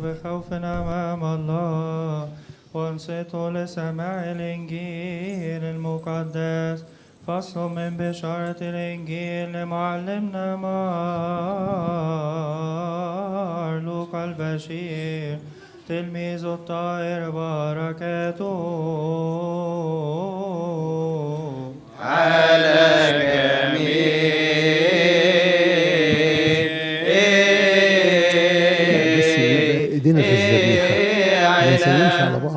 بخوف أمام الله وانصتوا لسماع الإنجيل المقدس. فصل من بشارة الإنجيل لمعلمنا لوقا البشير تلميذ الطاهر بركاته على جميع. بس ايدينا في الذبيحه ما نسلمش على بعض،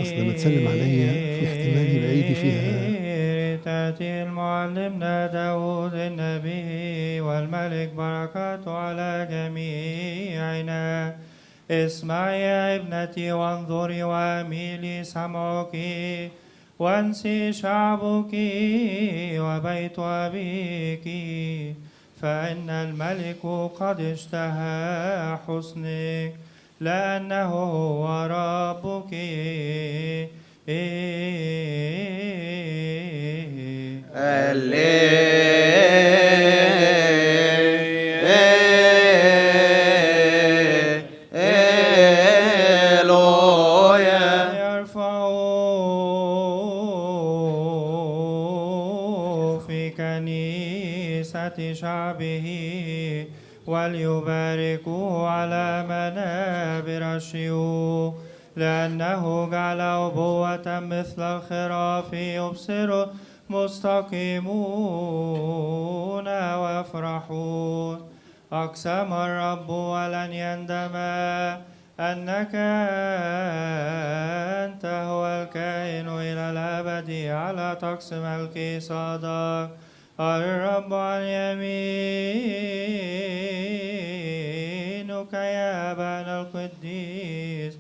اصل لما تسلم عليا في احتمال يبقى ايدي فيها. تأتي المعلمنا داود النبي والملك بركاته على جميعنا. اسمعي يا ابنتي وانظري واميلي سمعك وانسي شعبك وبيت أبيك، فإن الملك قد اشتهى حسنك لأنه هو ربك. يرفعوا في كنيسة شعبه وليباركوه على منابر الشيوخ، لأنه جعل أبوة مثل الخراف يبصر مستقيمون ويفرحون. أقسم الرب ولن يندم أنك أنت هو الكائن إلى الأبد على طقس ملك صادق. الرب عن يمينك يا أبانا القديس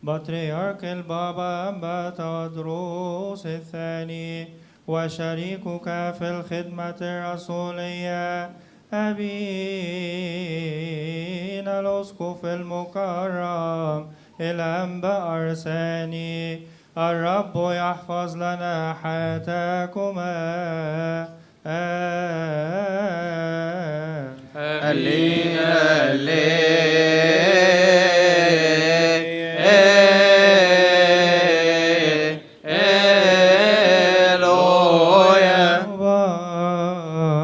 بطريرك البابا أنبا تودروس الثاني وشريكك في الخدمة الرسولية أبينا الأسقف المكرم الأنبا أرساني. الرب يحفظ لنا حياتكما.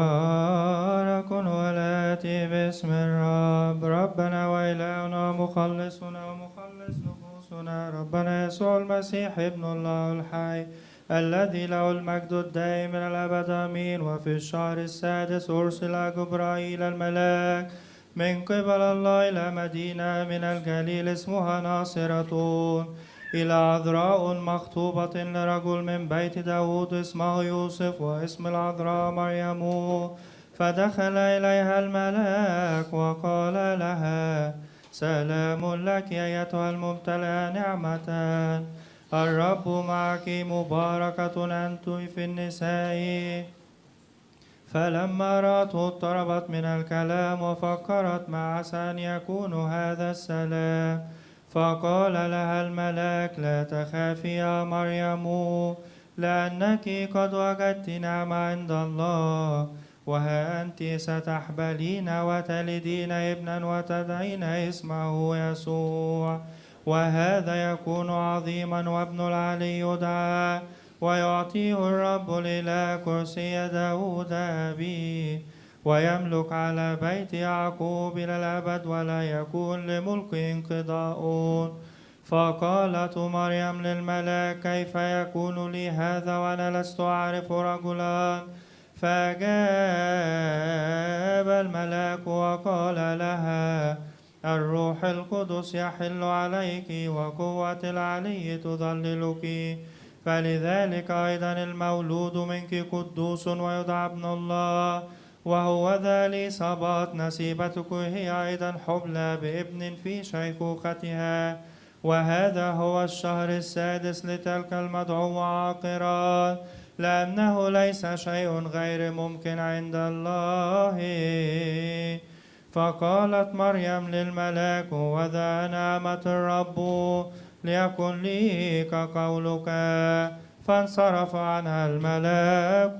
مبارك ولاتي باسم الرب ربنا وإلهنا مخلصنا ومخلص نفوسنا ربنا يسوع المسيح ابن الله الحي الذي له المجد الدائم من الأبد آمين. وفي الشهر السادس أرسل جبرائيل الملاك من قبل الله إلى مدينة من الجليل اسمها ناصرة إلى عذراء مخطوبة لرجل من بيت داود اسمه يوسف واسم العذراء مريم. فدخل إليها الملاك وقال لها سلام لك أيتها الممتلئة نعمة الرب معك مباركة أنت في النساء. فلما رأته اضطربت من الكلام وفكرت ما عسى أن يكون هذا السلام. فقال لها الملاك لا تخافي يا مريم لأنك قد وجدت نعمة عند الله، وها أنت ستحبلين وتلدين ابنا وتدعين اسمه يسوع، وهذا يكون عظيما وابن العلي يدعى، ويعطيه الرب الإله كرسي داود أبيه، ويملك على بيت يعقوب إلى الأبد ولا يكون لملك انقضاء. فقالت مريم للملاك كيف يكون لي هذا وأنا لست أعرف رجلا؟ فأجاب الملاك وقال لها الروح القدس يحل عليك وقوة العلي تظللك، فلذلك أيضا المولود منك قدوس ويدعى ابن الله. وهو ذا إليصابات نسيبتك هي أيضا حبلى بابن في شيخوختها، وهذا هو الشهر السادس لتلك المدعوة عاقرا، لأنه ليس شيء غير ممكن عند الله. فقالت مريم للملاك وذا نعمة الرب ليكن لي كقولك، فانصرف عنها الملاك.